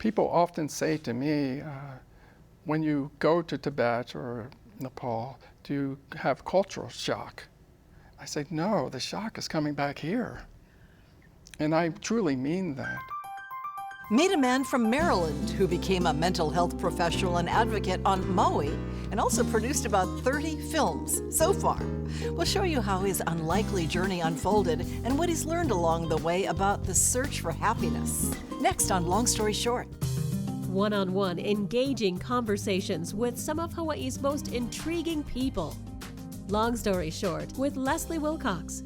People often say to me, when you go to Tibet or Nepal, do you have cultural shock? I say, no, the shock is coming back here. And I truly mean that. Meet a man from Maryland who became a mental health professional and advocate on Maui and also produced about 30 films so far. We'll show you how his unlikely journey unfolded and what he's learned along the way about the search for happiness. Next on Long Story Short. One-on-one, engaging conversations with some of Hawaii's most intriguing people. Long Story Short with Leslie Wilcox.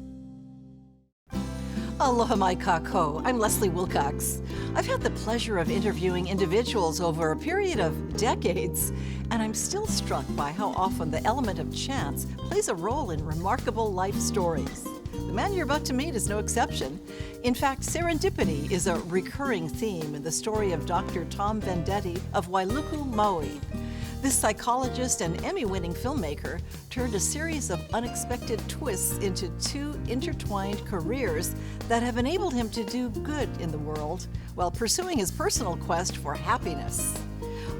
Aloha mai kako. I'm Leslie Wilcox. I've had the pleasure of interviewing individuals over a period of decades, and I'm still struck by how often the element of chance plays a role in remarkable life stories. The man you're about to meet is no exception. In fact, serendipity is a recurring theme in the story of Dr. Tom Vendetti of Wailuku, Maui. This psychologist and Emmy-winning filmmaker turned a series of unexpected twists into two intertwined careers that have enabled him to do good in the world while pursuing his personal quest for happiness.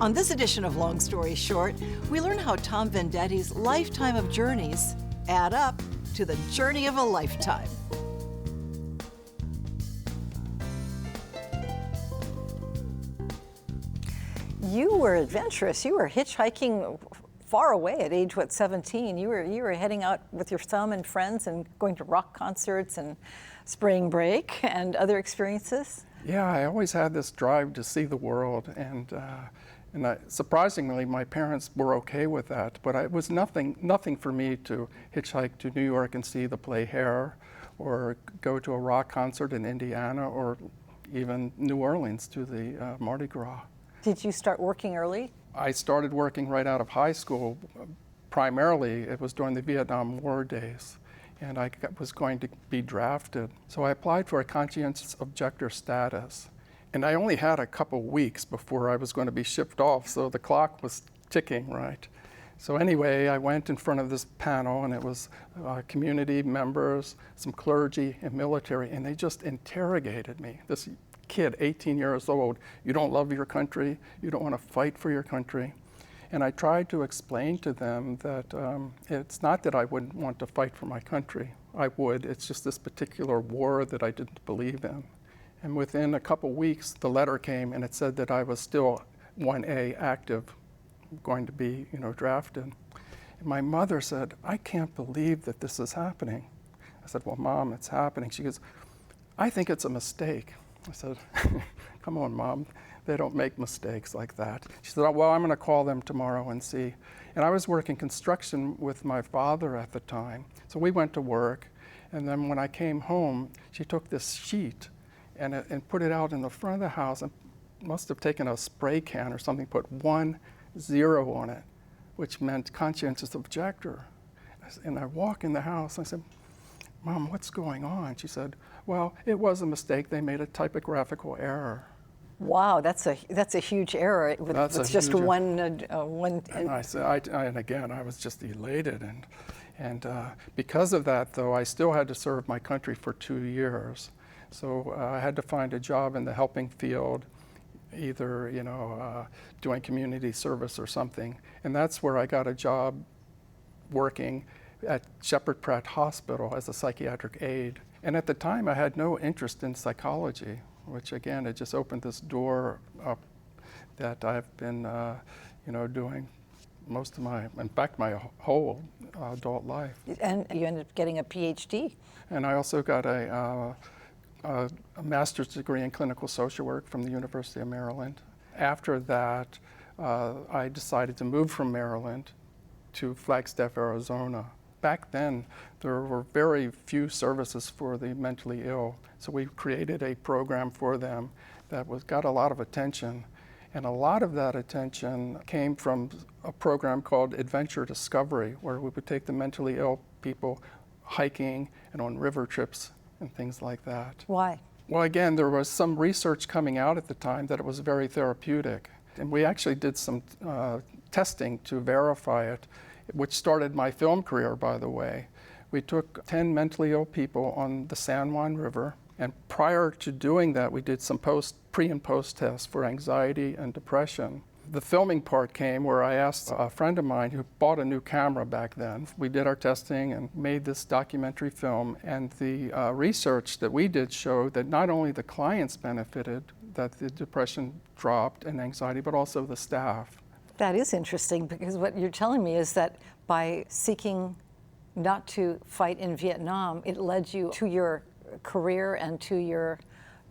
On this edition of Long Story Short, we learn how Tom Vendetti's lifetime of journeys add up to the journey of a lifetime. You were adventurous. You were hitchhiking far away at age, 17? You were heading out with your thumb and friends and going to rock concerts and spring break and other experiences? Yeah, I always had this drive to see the world, and surprisingly, my parents were okay with that. But it was nothing for me to hitchhike to New York and see the play Hair, or go to a rock concert in Indiana, or even New Orleans to the Mardi Gras. Did you start working early? I started working right out of high school. Primarily, it was during the Vietnam War days, and I was going to be drafted. So I applied for a conscientious objector status. And I only had a couple weeks before I was going to be shipped off, so the clock was ticking, right? So anyway, I went in front of this panel, and it was community members, some clergy, and military, and they just interrogated me. This kid, 18 years old, you don't love your country, you don't want to fight for your country. And I tried to explain to them that it's not that I wouldn't want to fight for my country. I would. It's just this particular war that I didn't believe in. And within a couple weeks, the letter came, and it said that I was still 1A active, going to be, drafted. And my mother said, I can't believe that this is happening. I said, well, Mom, it's happening. She goes, I think it's a mistake. I said, come on, Mom, they don't make mistakes like that. She said, oh, well, I'm going to call them tomorrow and see. And I was working construction with my father at the time. So we went to work, and then when I came home, she took this sheet and put it out in the front of the house, and must have taken a spray can or something, put 10 on it, which meant conscientious objector. And I walk in the house, and I said, Mom, what's going on? She said, well, it was a mistake. They made a typographical error. Wow, that's a huge error. It's just one. And I said, and again, I was just elated, and because of that, though, I still had to serve my country for 2 years. So I had to find a job in the helping field, either doing community service or something, and that's where I got a job working at Shepherd Pratt Hospital as a psychiatric aide. And at the time, I had no interest in psychology, which again, it just opened this door up that I've been, doing most of in fact, my whole adult life. And you ended up getting a PhD. And I also got a master's degree in clinical social work from the University of Maryland. After that, I decided to move from Maryland to Flagstaff, Arizona. Back then, there were very few services for the mentally ill, so we created a program for them that got a lot of attention. And a lot of that attention came from a program called Adventure Discovery, where we would take the mentally ill people hiking and on river trips and things like that. Why? Well, again, there was some research coming out at the time that it was very therapeutic. And we actually did some testing to verify it, which started my film career, by the way. We took 10 mentally ill people on the San Juan River, And prior to doing that, we did some pre and post tests for anxiety and depression. The filming part came where I asked a friend of mine who bought a new camera back then. We did our testing and made this documentary film, and the research that we did showed that not only the clients benefited, that the depression dropped and anxiety, but also the staff. That is interesting, because what you're telling me is that by seeking not to fight in Vietnam, it led you to your career and to your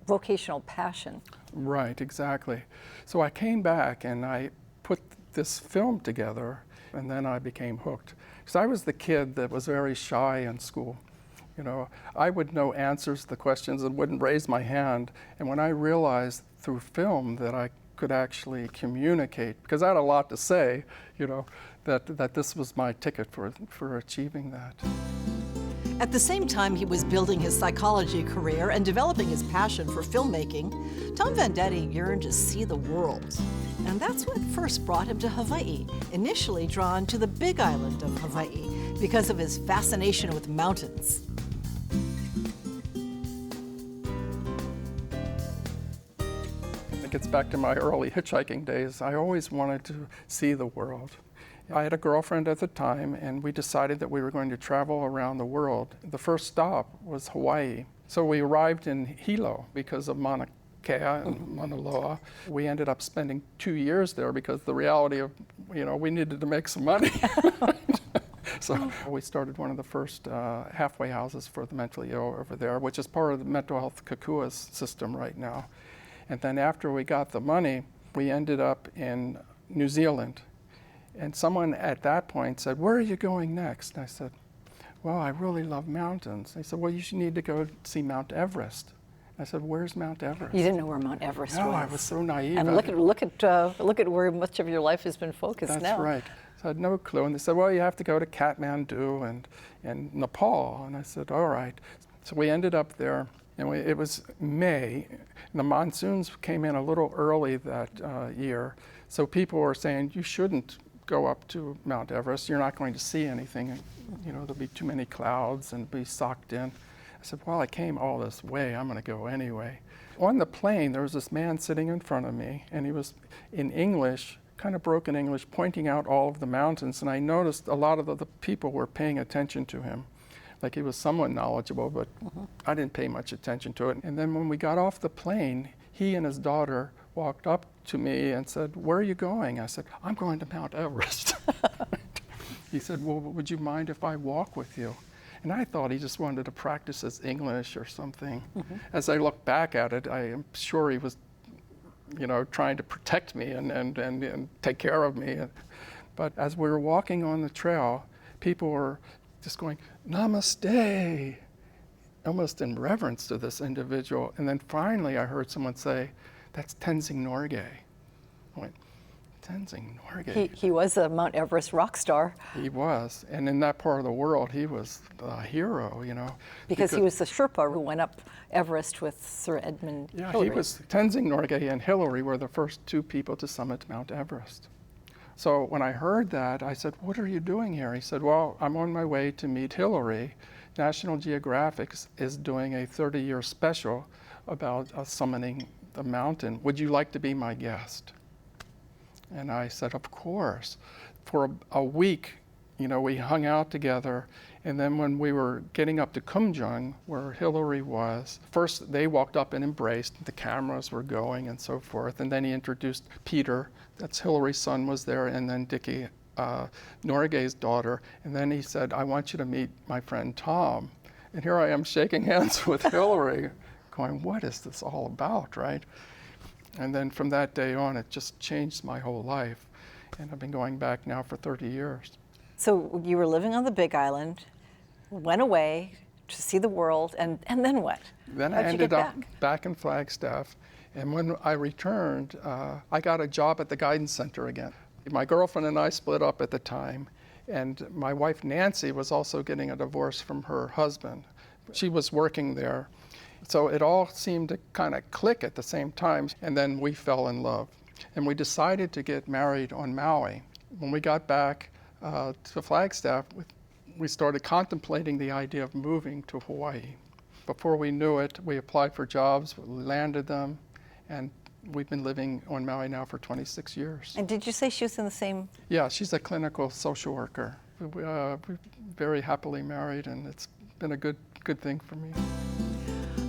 vocational passion. Right, exactly. So I came back and I put this film together, and then I became hooked. Because I was the kid that was very shy in school. You know, I would know answers to the questions and wouldn't raise my hand. And when I realized through film that I could actually communicate, because I had a lot to say, you know, that this was my ticket for achieving that. At the same time he was building his psychology career and developing his passion for filmmaking, Tom Vendetti yearned to see the world. And that's what first brought him to Hawaii, initially drawn to the big island of Hawaii because of his fascination with mountains. It gets back to my early hitchhiking days. I always wanted to see the world. I had a girlfriend at the time, and we decided that we were going to travel around the world. The first stop was Hawaii. So we arrived in Hilo because of Mauna Kea and Mauna Loa. We ended up spending 2 years there because the reality of, you know, we needed to make some money. So we started one of the first halfway houses for the mentally ill over there, which is part of the mental health Kakua's system right now. And then after we got the money, we ended up in New Zealand. And someone at that point said, "Where are you going next?" And I said, "Well, I really love mountains." They said, "Well, you should need to go see Mount Everest." I said, "Where's Mount Everest?" You didn't know where Mount Everest No, was. I was so naive. And look at where much of your life has been focused That's now. right. So I had no clue. And they said, "Well, you have to go to Kathmandu and Nepal." And I said, "All right." So we ended up there, and it was May. And the monsoons came in a little early that year. So people were saying, "You shouldn't go up to Mount Everest. You're not going to see anything. You know, there'll be too many clouds and be socked in." I said, "Well, I came all this way. I'm going to go anyway." On the plane, there was this man sitting in front of me, and he was in English, kind of broken English, pointing out all of the mountains. And I noticed a lot of the people were paying attention to him. Like he was somewhat knowledgeable, but I didn't pay much attention to it. And then when we got off the plane, he and his daughter walked up to me and said, "Where are you going?" I said, "I'm going to Mount Everest." He said, "Well, would you mind if I walk with you?" And I thought he just wanted to practice his English or something. As I look back at it, I am sure he was, you know, trying to protect me and take care of me. But as we were walking on the trail, people were just going, "Namaste," almost in reverence to this individual. And then finally I heard someone say, "That's Tenzing Norgay." I went, "Tenzing Norgay?" He was a Mount Everest rock star. He was. And in that part of the world, he was a hero, you know. Because he was the Sherpa who went up Everest with Sir Edmund Hillary. He was. Tenzing Norgay and Hillary were the first two people to summit Mount Everest. So when I heard that, I said, "What are you doing here?" He said, "Well, I'm on my way to meet Hillary. National Geographic is doing a 30-year special about summiting the mountain. Would you like to be my guest?" And I said, "Of course." For a week, you know, we hung out together. And then when we were getting up to Kumjung, where Hillary was, first they walked up and embraced. The cameras were going and so forth. And then he introduced Peter, that's Hillary's son, was there, and then Dickie, Norgay's daughter. And then he said, "I want you to meet my friend Tom." And here I am shaking hands with Hillary, going, what is this all about, right? And then from that day on, it just changed my whole life. And I've been going back now for 30 years. So you were living on the Big Island, went away to see the world, and then what? Then How'd I you get ended up back in Flagstaff. And when I returned, I got a job at the guidance center again. My girlfriend and I split up at the time. And my wife, Nancy, was also getting a divorce from her husband. She was working there. So it all seemed to kind of click at the same time. And then we fell in love. And we decided to get married on Maui. When we got back to Flagstaff, we started contemplating the idea of moving to Hawaii. before we knew it, we applied for jobs, landed them, and we've been living on Maui now for 26 years. And did you say she was in the same? Yeah, she's a clinical social worker. We're very happily married, and it's been a good thing for me.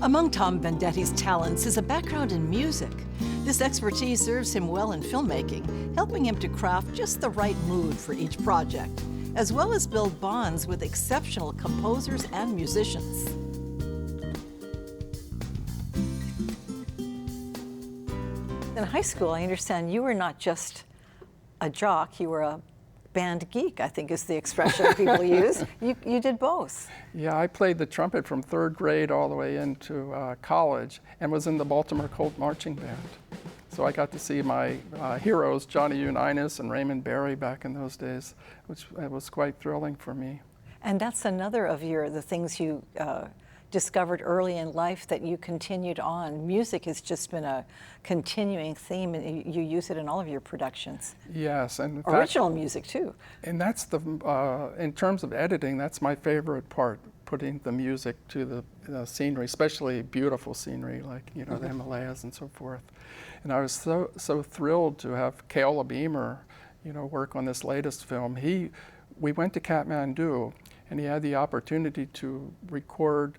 Among Tom Vendetti's talents is a background in music. This expertise serves him well in filmmaking, helping him to craft just the right mood for each project, as well as build bonds with exceptional composers and musicians. In high school, I understand you were not just a jock, you were a band geek, I think is the expression people use. You did both. Yeah, I played the trumpet from 3rd grade all the way into college and was in the Baltimore Colt Marching Band. So I got to see my heroes, Johnny Unitas and Raymond Berry back in those days, which was quite thrilling for me. And that's another of the things you discovered early in life that you continued on. Music has just been a continuing theme, and you use it in all of your productions. Yes, and original music too. And that's in terms of editing, that's my favorite part, putting the music to the scenery, especially beautiful scenery like the Himalayas and so forth. And I was so thrilled to have Keola Beamer, work on this latest film. We went to Kathmandu, and he had the opportunity to record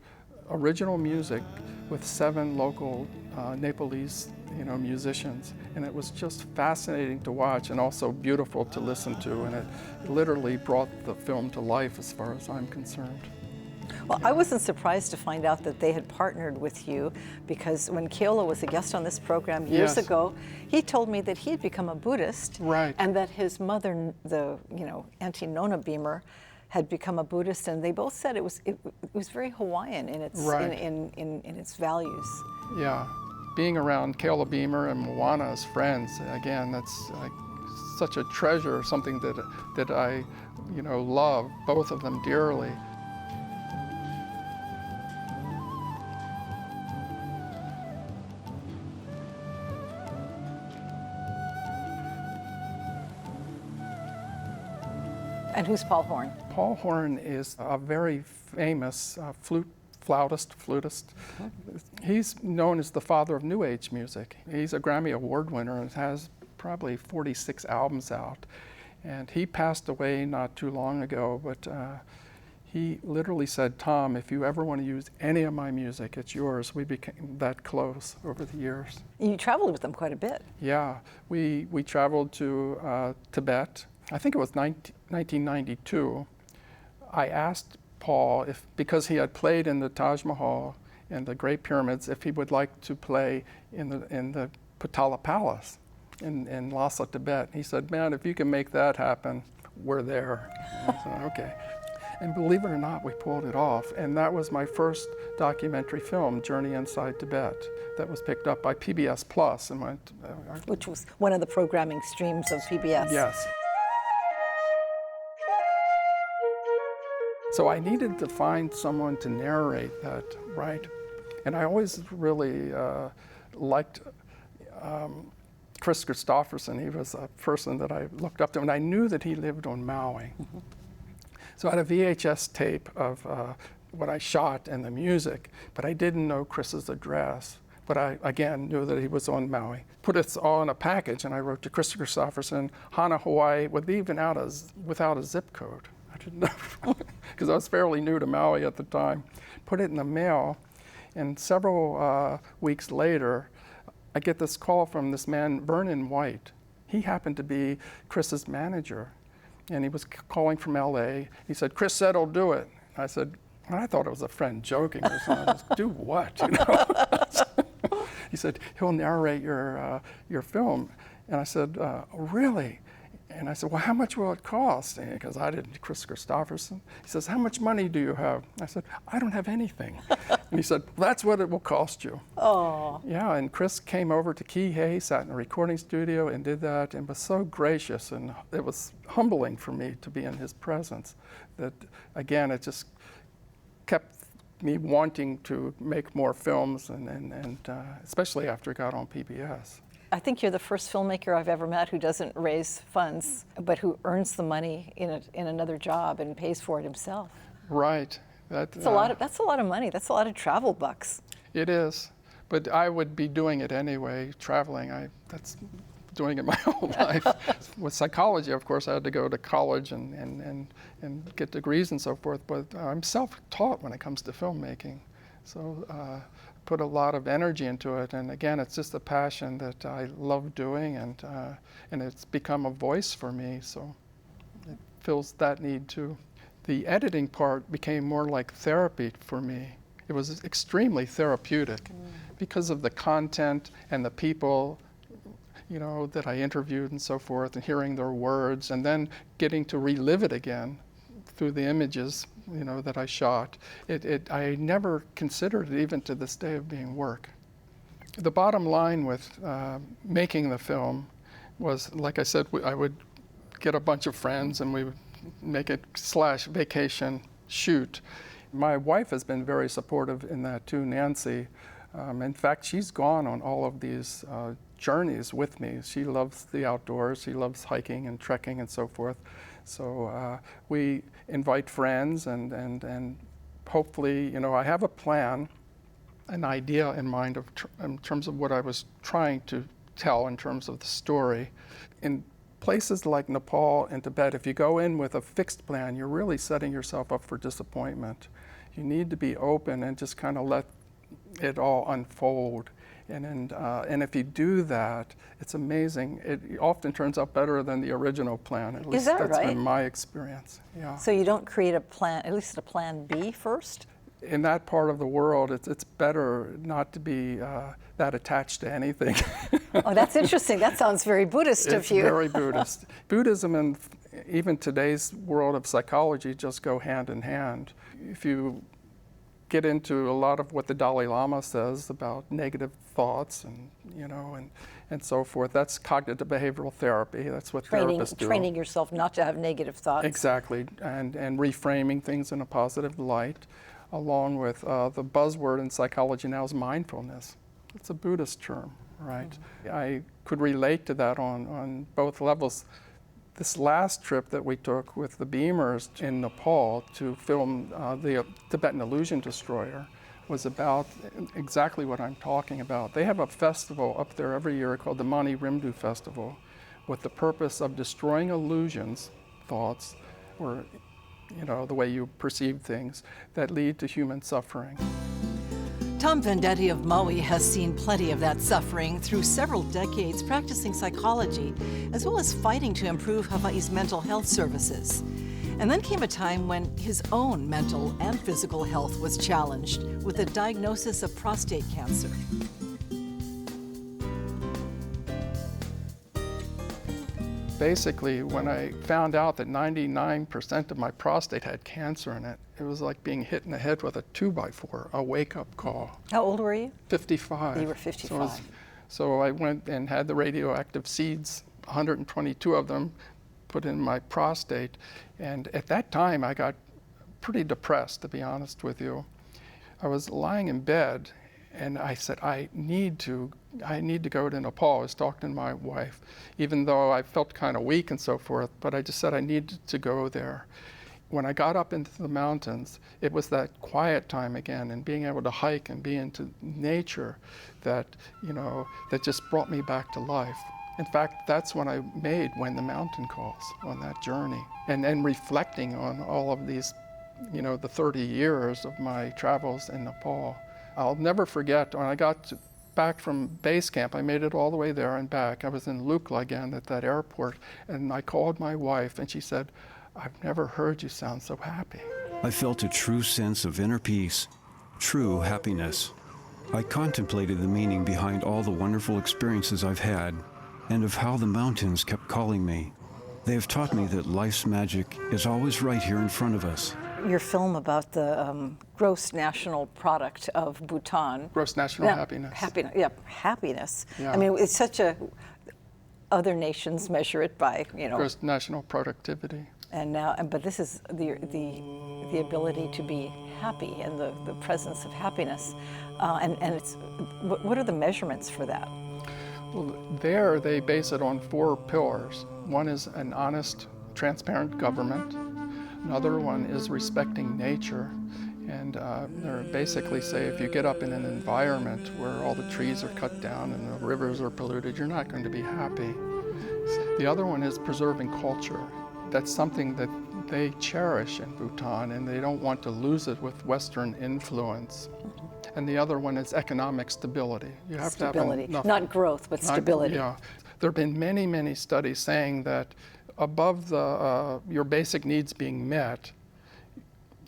original music with 7 local Nepalese, musicians, and it was just fascinating to watch and also beautiful to listen to, and it literally brought the film to life as far as I'm concerned. Well, I wasn't surprised to find out that they had partnered with you, because when Keola was a guest on this program years ago, he told me that he had become a Buddhist, right, and that his mother, Auntie Nona Beamer, had become a Buddhist, and they both said it was very Hawaiian in its in its values. Yeah, being around Keola Beamer and Moana as friends, again, that's such a treasure, something that I love both of them dearly. And who's Paul Horn? Paul Horn is a very famous flutist. He's known as the father of New Age music. He's a Grammy Award winner and has probably 46 albums out. And he passed away not too long ago, but he literally said, "Tom, if you ever want to use any of my music, it's yours." We became that close over the years. You traveled with them quite a bit. Yeah, we traveled to Tibet. I think it was 1992. I asked Paul because he had played in the Taj Mahal and the Great Pyramids, if he would like to play in the Potala Palace in Lhasa, Tibet. He said, "Man, if you can make that happen, we're there." And I said, "Okay." And believe it or not, we pulled it off. And that was my first documentary film, Journey Inside Tibet, that was picked up by PBS Plus and went. Which was one of the programming streams of PBS. Yes. So I needed to find someone to narrate that, right? And I always really liked Chris Christopherson. He was a person that I looked up to, and I knew that he lived on Maui. Mm-hmm. So I had a VHS tape of what I shot and the music, but I didn't know Chris's address. But I, again, knew that he was on Maui. Put it all in a package, and I wrote to Chris Christopherson, Hana, Hawaii, without a zip code. I didn't know, because I was fairly new to Maui at the time. Put it in the mail, and several weeks later, I get this call from this man, Vernon White. He happened to be Chris's manager, and he was calling from LA. He said, "Chris said he'll do it." I said, and I thought it was a friend joking or something. "Do what?" He said, "He'll narrate your film." And I said, "Really?" And I said, "Well, how much will it cost?" Because I didn't, Chris Christopherson. He says, "How much money do you have?" I said, "I don't have anything." And he said, "That's what it will cost you." Oh. Yeah, and Chris came over to Kihei, sat in a recording studio and did that, and was so gracious, and it was humbling for me to be in his presence. That, again, it just kept me wanting to make more films, and especially after it got on PBS. I think you're the first filmmaker I've ever met who doesn't raise funds, but who earns the money in another job and pays for it himself. Right. That's a lot of money. That's a lot of travel bucks. It is, but I would be doing it anyway, traveling. That's doing it my whole life. With psychology, of course, I had to go to college and get degrees and so forth, but I'm self-taught when it comes to filmmaking. So put a lot of energy into it, and again, it's just a passion that I love doing, and it's become a voice for me, so it fills that need too. The editing part became more like therapy for me. It was extremely therapeutic because of the content and the people, you know, that I interviewed and so forth, and hearing their words, and then getting to relive it again through the images, you know, that I shot. I never considered it, even to this day, of being work. The bottom line with making the film was, like I said, I would get a bunch of friends and we would make it /vacation shoot. My wife has been very supportive in that too, Nancy. In fact, she's gone on all of these journeys with me. She loves the outdoors. She loves hiking and trekking and so forth. So we invite friends and hopefully, you know, I have a plan, an idea in mind in terms of what I was trying to tell in terms of the story. In places like Nepal and Tibet, if you go in with a fixed plan, you're really setting yourself up for disappointment. You need to be open and just kind of let it all unfold. And if you do that, it's amazing. It often turns out better than the original plan. At least that's been my experience. Yeah. So you don't create a plan, at least a plan B first? In that part of the world, it's better not to be that attached to anything. Oh, that's interesting. That sounds very Buddhist of you. It's very Buddhist. Buddhism and even today's world of psychology just go hand in hand. If you get into a lot of what the Dalai Lama says about negative thoughts and, you know, and so forth, that's cognitive behavioral therapy. That's what therapists do. Training yourself not to have negative thoughts. Exactly, and reframing things in a positive light, along with the buzzword in psychology now is mindfulness. It's a Buddhist term, right? Mm-hmm. I could relate to that on both levels. This last trip that we took with the Beamers in Nepal to film the Tibetan Illusion Destroyer was about exactly what I'm talking about. They have a festival up there every year called the Mani Rimdu Festival, with the purpose of destroying illusions, thoughts, or, you know, the way you perceive things that lead to human suffering. Tom Vendetti of Maui has seen plenty of that suffering through several decades practicing psychology, as well as fighting to improve Hawaiʻi's mental health services. And then came a time when his own mental and physical health was challenged with a diagnosis of prostate cancer. Basically, when I found out that 99% of my prostate had cancer in it, it was like being hit in the head with a 2x4, a wake-up call. How old were you? 55. You were 55. So I went and had the radioactive seeds, 122 of them, put in my prostate. And at that time, I got pretty depressed, to be honest with you. I was lying in bed, and I said, I need to go to Nepal. I was talking to my wife, even though I felt kind of weak and so forth, but I just said I needed to go there. When I got up into the mountains, it was that quiet time again, and being able to hike and be into nature that, you know, that just brought me back to life. In fact, that's when I made When the Mountain Calls, on that journey. And then reflecting on all of these, you know, the 30 years of my travels in Nepal. I'll never forget when I got back from base camp, I made it all the way there and back. I was in Lukla again at that airport, and I called my wife, and she said, I've never heard you sound so happy. I felt a true sense of inner peace, true happiness. I contemplated the meaning behind all the wonderful experiences I've had, and of how the mountains kept calling me. They have taught me that life's magic is always right here in front of us. Your film about the gross national product of Bhutan. Gross national happiness. Happiness. Yeah. I mean, it's such a, other nations measure it by, you know. Gross national productivity. And now, but this is the ability to be happy and the presence of happiness. And it's, what are the measurements for that? Well, there they base it on 4 pillars. One is an honest, transparent government. Another one is respecting nature. And they basically say if you get up in an environment where all the trees are cut down and the rivers are polluted, you're not going to be happy. The other one is preserving culture. That's something that they cherish in Bhutan, and they don't want to lose it with Western influence. And the other one is economic stability. You have Stability, to have enough, not growth, but stability. Yeah. There have been many, many studies saying that above your basic needs being met,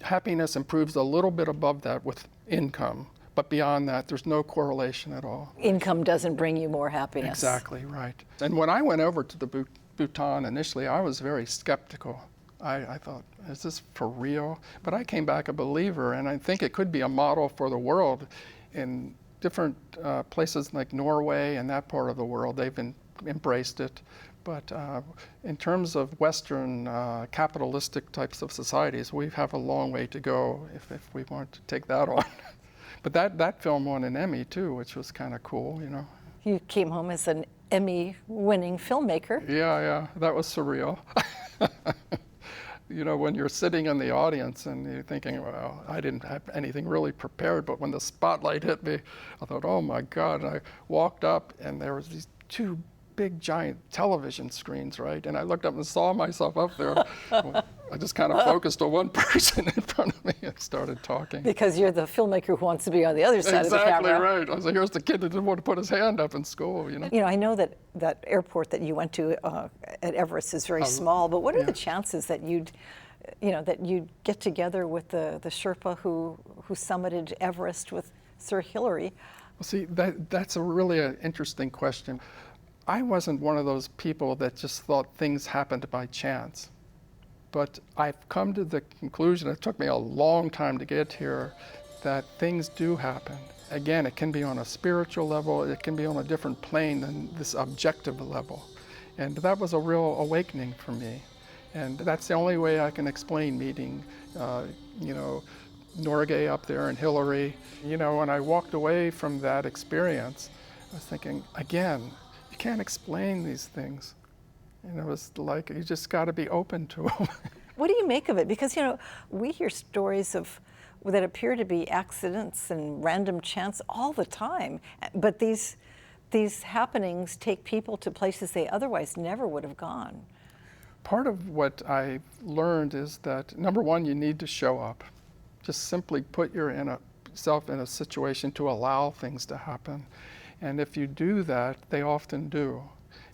happiness improves a little bit above that with income. But beyond that, there's no correlation at all. Income doesn't bring you more happiness. Exactly, right. And when I went over to the Bhutan initially, I was very skeptical. I thought, is this for real? But I came back a believer, and I think it could be a model for the world. In different places like Norway and that part of the world, they've embraced it. But in terms of Western capitalistic types of societies, we have a long way to go if we want to take that on. But that film won an Emmy too, which was kind of cool, you know. You came home as an Emmy-winning filmmaker. Yeah, that was surreal. You know, when you're sitting in the audience and you're thinking, well, I didn't have anything really prepared, but when the spotlight hit me, I thought, oh my God. And I walked up and there was these two big giant television screens, right? And I looked up and saw myself up there. I just kind of focused on one person in front of me and started talking. Because you're the filmmaker who wants to be on the other side of the camera. Exactly right. I was like, here's the kid that didn't want to put his hand up in school, you know? You know, I know that airport that you went to at Everest is very small, but what are the chances that you'd get together with the Sherpa who summited Everest with Sir Hillary? Well, see, that's a really interesting question. I wasn't one of those people that just thought things happened by chance. But I've come to the conclusion, it took me a long time to get here, that things do happen. Again, it can be on a spiritual level, it can be on a different plane than this objective level. And that was a real awakening for me. And that's the only way I can explain meeting, Norgay up there and Hillary. You know, when I walked away from that experience, I was thinking, again, you can't explain these things. And it was like, you just got to be open to them. What do you make of it? Because, you know, we hear stories that appear to be accidents and random chance all the time. But these happenings take people to places they otherwise never would have gone. Part of what I learned is that, number one, you need to show up. Just simply put yourself in a situation to allow things to happen. And if you do that, they often do.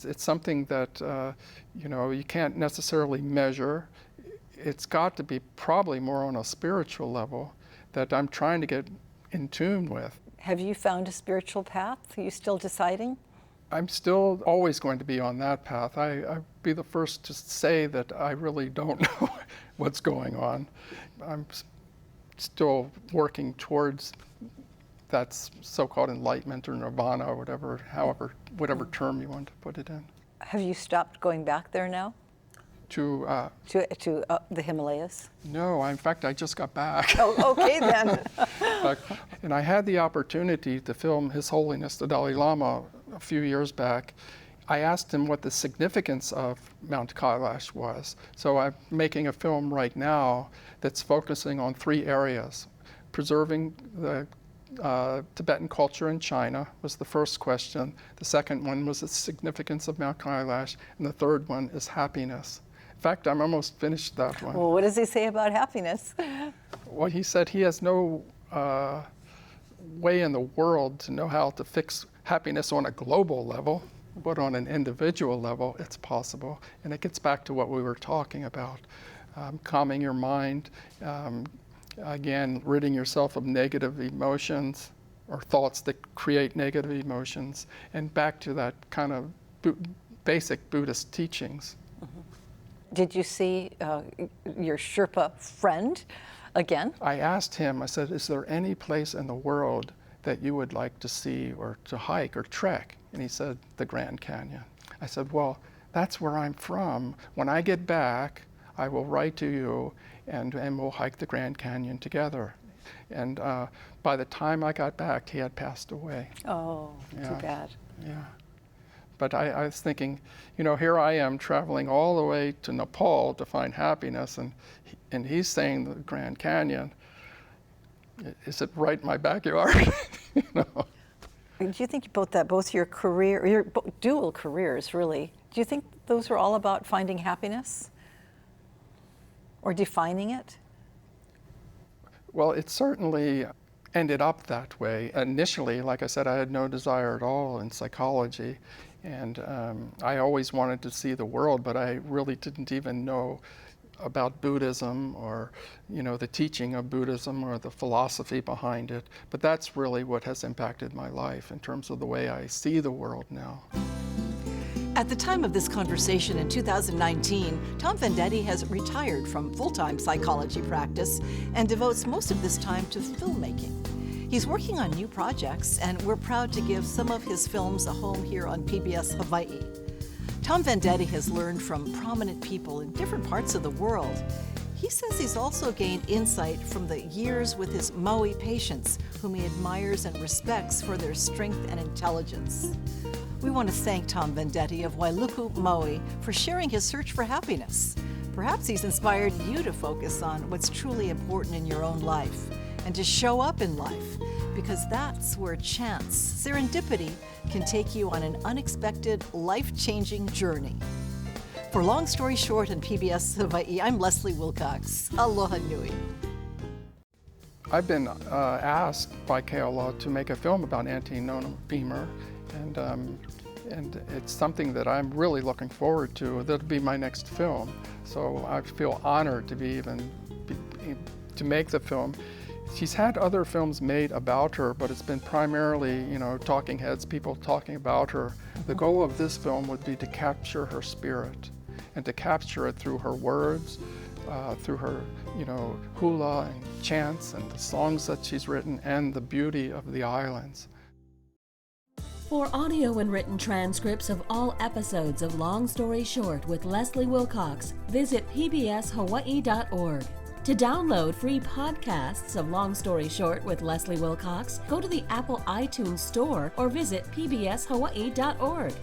It's something that you can't necessarily measure. It's got to be probably more on a spiritual level that I'm trying to get in tune with. Have you found a spiritual path? Are you still deciding? I'm still always going to be on that path. I'd be the first to say that I really don't know what's going on. I'm still working towards that so-called enlightenment or nirvana or whatever term you want to put it in. Have you stopped going back there now? To the Himalayas? No, in fact, I just got back. Oh, okay then. And I had the opportunity to film His Holiness the Dalai Lama a few years back. I asked him what the significance of Mount Kailash was. So I'm making a film right now that's focusing on 3 areas. Preserving the Tibetan culture in China was the first question. The second one was the significance of Mount Kailash. And the third one is happiness. In fact, I'm almost finished that one. Well, what does he say about happiness? Well, he said he has no way in the world to know how to fix happiness on a global level, but on an individual level, it's possible. And it gets back to what we were talking about, calming your mind, again, ridding yourself of negative emotions or thoughts that create negative emotions, and back to that kind of basic Buddhist teachings. Mm-hmm. Did you see your Sherpa friend again? I asked him, I said, is there any place in the world that you would like to see or to hike or trek? And he said, the Grand Canyon. I said, well, that's where I'm from. When I get back, I will write to you and we'll hike the Grand Canyon together. And by the time I got back, he had passed away. Oh, yeah. Too bad. Yeah. But I was thinking, here I am traveling all the way to Nepal to find happiness, and he's saying the Grand Canyon. Is it right in my backyard? You know? Do you think both your career, your dual careers really, do you think those are all about finding happiness or defining it? Well, it certainly ended up that way. Initially, like I said, I had no desire at all in psychology, and I always wanted to see the world, but I really didn't even know about Buddhism or, you know, the teaching of Buddhism or the philosophy behind it. But that's really what has impacted my life in terms of the way I see the world now. At the time of this conversation in 2019, Tom Vendetti has retired from full-time psychology practice and devotes most of this time to filmmaking. He's working on new projects, and we're proud to give some of his films a home here on PBS Hawaiʻi. Tom Vendetti has learned from prominent people in different parts of the world. He says he's also gained insight from the years with his Maui patients, whom he admires and respects for their strength and intelligence. We want to thank Tom Vendetti of Wailuku, Maui, for sharing his search for happiness. Perhaps he's inspired you to focus on what's truly important in your own life and to show up in life, because that's where chance, serendipity, can take you on an unexpected, life-changing journey. For Long Story Short and PBS Hawaiʻi, I'm Leslie Wilcox. Aloha nui. I've been asked by Keola to make a film about Auntie Nona Beamer, and it's something that I'm really looking forward to. That'll be my next film. So I feel honored to make the film. She's had other films made about her, but it's been primarily, you know, talking heads, people talking about her. The goal of this film would be to capture her spirit and to capture it through her words, through her, you know, hula and chants and the songs that she's written and the beauty of the islands. For audio and written transcripts of all episodes of Long Story Short with Leslie Wilcox, visit pbshawaii.org. To download free podcasts of Long Story Short with Leslie Wilcox, go to the Apple iTunes Store or visit pbshawaii.org.